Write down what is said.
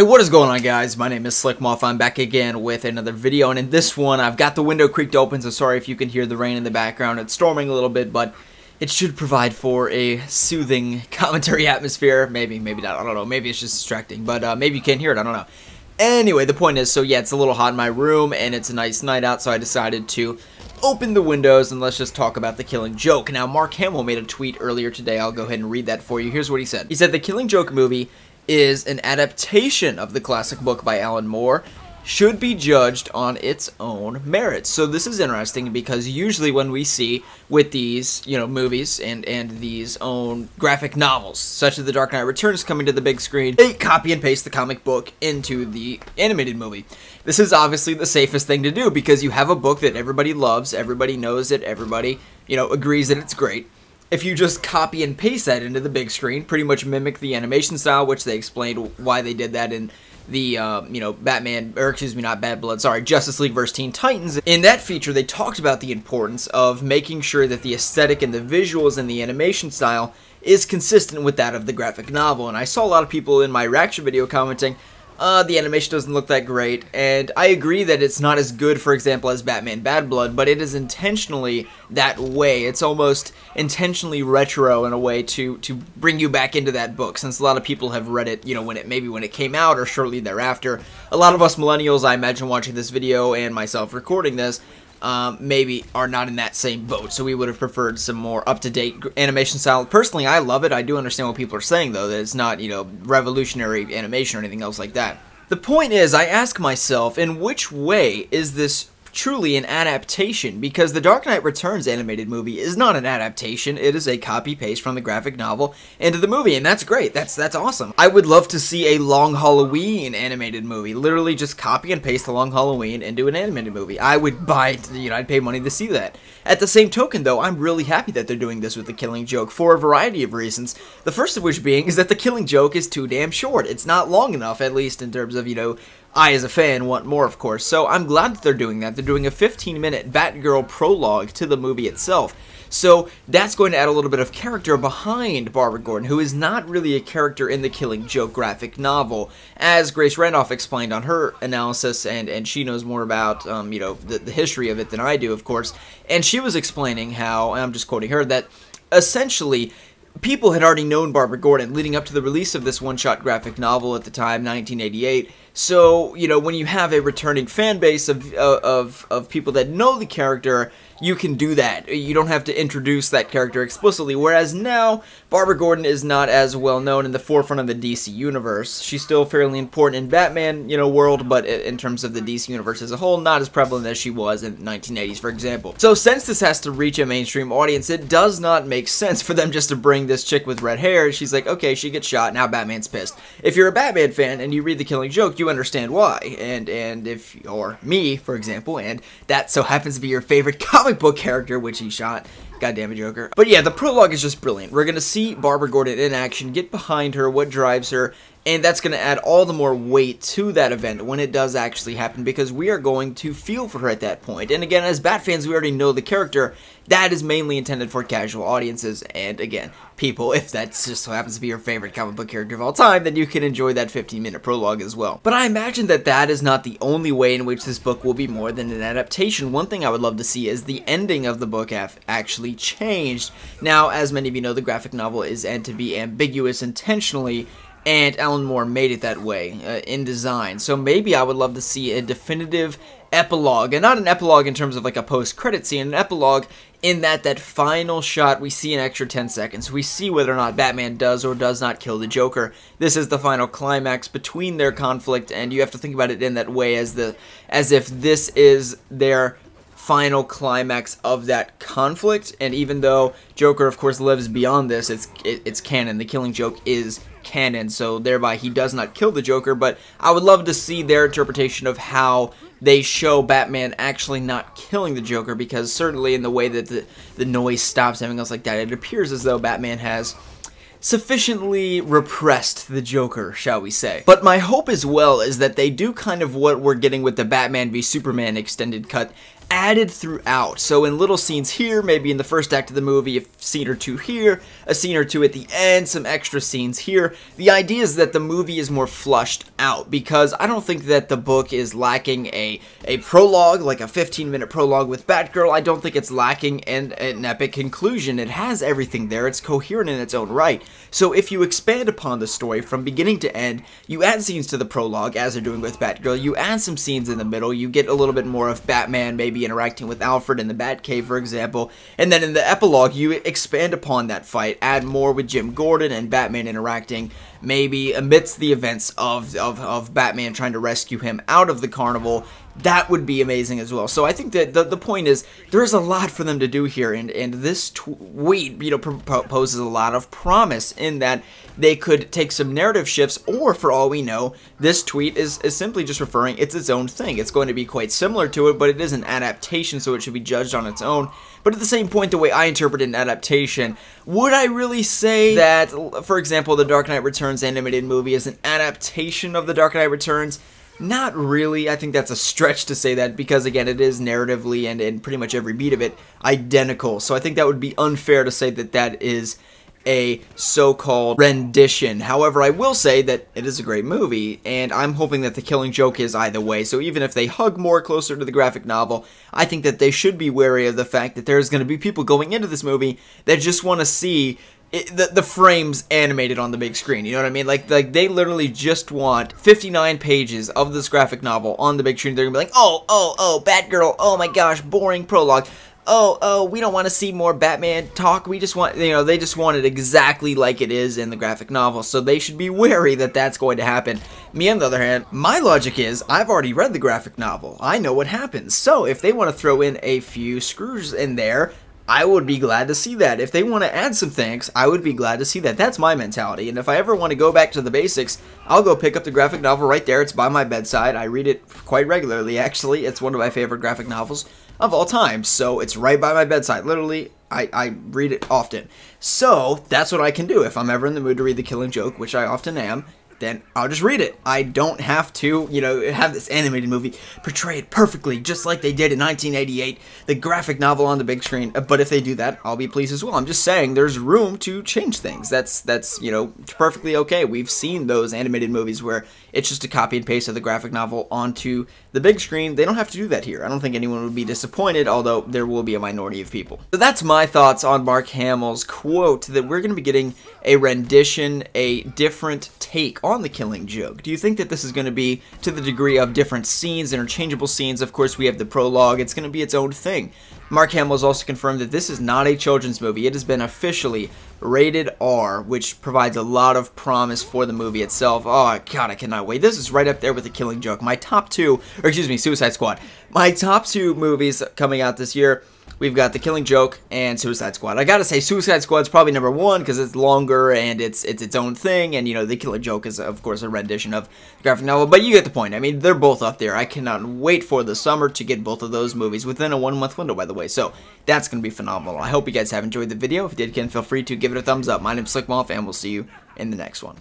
Hey, what is going on, guys? My name is Slickmoth. I'm back again with another video, and in this one, I've got the window creaked open, so sorry if you can hear the rain in the background. It's storming a little bit, but it should provide for a soothing commentary atmosphere. Maybe not, I don't know. Maybe it's just distracting, but maybe you can't hear it, I don't know. Anyway, the point is, so yeah, it's a little hot in my room, and it's a nice night out, so I decided to open the windows, and let's just talk about The Killing Joke. Now, Mark Hamill made a tweet earlier today. I'll go ahead and read that for you. Here's what he said. He said, "The Killing Joke movie is an adaptation of the classic book by Alan Moore, should be judged on its own merits." So this is interesting because usually when we see with these, movies and these own graphic novels, such as The Dark Knight Returns coming to the big screen, they copy and paste the comic book into the animated movie. This is obviously the safest thing to do because you have a book that everybody loves, everybody knows it, everybody, agrees that it's great. If you just copy and paste that into the big screen, pretty much mimic the animation style, which they explained why they did that in the, Justice League vs. Teen Titans. In that feature, they talked about the importance of making sure that the aesthetic and the visuals and the animation style is consistent with that of the graphic novel. And I saw a lot of people in my reaction video commenting, the animation doesn't look that great, and I agree that it's not as good, for example, as Batman Bad Blood, but it is intentionally that way. It's almost intentionally retro in a way to bring you back into that book, since a lot of people have read it, when it came out or shortly thereafter. A lot of us millennials, I imagine, watching this video and myself recording this, maybe are not in that same boat, so we would have preferred some more up-to-date animation style. Personally, I love it. I do understand what people are saying, though, that it's not, revolutionary animation or anything else like that. The point is, I ask myself, in which way is this truly an adaptation? Because the Dark Knight Returns animated movie is not an adaptation. It is a copy-paste from the graphic novel into the movie, and that's great. That's awesome. I would love to see a Long Halloween animated movie. Literally just copy and paste the Long Halloween into an animated movie. I would buy, I'd pay money to see that. At the same token, though, I'm really happy that they're doing this with The Killing Joke for a variety of reasons. The first of which being is that The Killing Joke is too damn short. It's not long enough, at least in terms of, I, as a fan, want more, of course, so I'm glad that they're doing that. They're doing a 15-minute Batgirl prologue to the movie itself. So that's going to add a little bit of character behind Barbara Gordon, who is not really a character in the Killing Joke graphic novel, as Grace Randolph explained on her analysis, and she knows more about, the history of it than I do, of course, and she was explaining how, and I'm just quoting her, that essentially people had already known Barbara Gordon leading up to the release of this one-shot graphic novel at the time, 1988. So, when you have a returning fan base of people that know the character, you can do that. You don't have to introduce that character explicitly, whereas now, Barbara Gordon is not as well known in the forefront of the DC universe. She's still fairly important in Batman, world, but in terms of the DC universe as a whole, not as prevalent as she was in the 1980s, for example. So since this has to reach a mainstream audience, it does not make sense for them just to bring this chick with red hair. She's like, okay, she gets shot, now Batman's pissed. If you're a Batman fan and you read The Killing Joke, you understand why. And if, or me, for example, and that so happens to be your favorite comic book character, which he shot. Goddamn it, Joker. But yeah, the prologue is just brilliant. We're gonna see Barbara Gordon in action, get behind her, what drives her, and that's going to add all the more weight to that event when it does actually happen, because we are going to feel for her at that point. And again, as Bat fans, we already know the character. That is mainly intended for casual audiences, and again, people, if that just so happens to be your favorite comic book character of all time, then you can enjoy that 15-minute prologue as well. But I imagine that that is not the only way in which this book will be more than an adaptation. One thing I would love to see is the ending of the book actually changed. Now, as many of you know, the graphic novel is meant to be ambiguous intentionally, and Alan Moore made it that way in design. So maybe I would love to see a definitive epilogue, and not an epilogue in terms of like a post-credit scene, an epilogue in that final shot we see an extra 10 seconds. We see whether or not Batman does or does not kill the Joker. This is the final climax between their conflict, and you have to think about it in that way as if this is their final climax of that conflict. And even though Joker, of course, lives beyond this, it's canon. The Killing Joke is canon, so thereby he does not kill the Joker, but I would love to see their interpretation of how they show Batman actually not killing the Joker, because certainly in the way that the noise stops and everything else like that, it appears as though Batman has sufficiently repressed the Joker, shall we say. But my hope as well is that they do kind of what we're getting with the Batman v Superman extended cut added throughout. So in little scenes here, maybe in the first act of the movie, a scene or two here, a scene or two at the end, some extra scenes here. The idea is that the movie is more flushed out, because I don't think that the book is lacking a prologue, like a 15-minute prologue with Batgirl. I don't think it's lacking an epic conclusion. It has everything there. It's coherent in its own right. So if you expand upon the story from beginning to end, you add scenes to the prologue, as they're doing with Batgirl, you add some scenes in the middle, you get a little bit more of Batman maybe interacting with Alfred in the Batcave, for example, and then in the epilogue, you expand upon that fight, add more with Jim Gordon and Batman interacting, maybe amidst the events of Batman trying to rescue him out of the carnival. That would be amazing as well. So I think that the point is, there's a lot for them to do here, and this tweet, you know, proposes a lot of promise in that they could take some narrative shifts, or for all we know, this tweet is simply just referring, it's its own thing. It's going to be quite similar to it, but it is an adaptation, so it should be judged on its own. But at the same point, the way I interpret an adaptation, would I really say that, for example, the Dark Knight Returns animated movie is an adaptation of the Dark Knight Returns? Not really. I think that's a stretch to say that, because again, it is narratively and in pretty much every beat of it identical. So I think that would be unfair to say that that is a so-called rendition. However, I will say that it is a great movie, and I'm hoping that The Killing Joke is either way. So even if they hug more closer to the graphic novel, I think that they should be wary of the fact that there's going to be people going into this movie that just want to see the frames animated on the big screen. You know what I mean? Like they literally just want 59 pages of this graphic novel on the big screen. They're gonna be like, oh, Batgirl, oh my gosh, boring prologue. Oh, we don't want to see more Batman talk. We just want, you know, they just want it exactly like it is in the graphic novel. So they should be wary that that's going to happen. Me, on the other hand, my logic is, I've already read the graphic novel. I know what happens. So if they want to throw in a few screws in there, I would be glad to see that. If they want to add some things, I would be glad to see that. That's my mentality. And if I ever want to go back to the basics, I'll go pick up the graphic novel right there. It's by my bedside. I read it quite regularly, actually. It's one of my favorite graphic novels of all time. So it's right by my bedside. Literally, I read it often. So that's what I can do. If I'm ever in the mood to read The Killing Joke, which I often am, then I'll just read it. I don't have to, you know, have this animated movie portray it perfectly, just like they did in 1988, the graphic novel on the big screen. But if they do that, I'll be pleased as well. I'm just saying there's room to change things. That's you know, perfectly okay. We've seen those animated movies where it's just a copy and paste of the graphic novel onto the big screen. They don't have to do that here. I don't think anyone would be disappointed, although there will be a minority of people. So that's my thoughts on Mark Hamill's quote that we're going to be getting a rendition, a different take on The Killing Joke. Do you think that this is going to be to the degree of different scenes, interchangeable scenes? Of course, we have the prologue. It's going to be its own thing. Mark Hamill has also confirmed that this is not a children's movie. It has been officially rated R, which provides a lot of promise for the movie itself. Oh, God, I cannot wait. This is right up there with The Killing Joke. My top two, or excuse me, Suicide Squad. My top two movies coming out this year, we've got The Killing Joke and Suicide Squad. I gotta say, Suicide Squad's probably number one because it's longer and it's its own thing, and, you know, The Killing Joke is, of course, a rendition of the graphic novel, but you get the point. I mean, they're both up there. I cannot wait for the summer to get both of those movies within a 1-month window, by the way, so that's gonna be phenomenal. I hope you guys have enjoyed the video. If you did, again, feel free to give it a thumbs up. My name's Slickmoth, and we'll see you in the next one.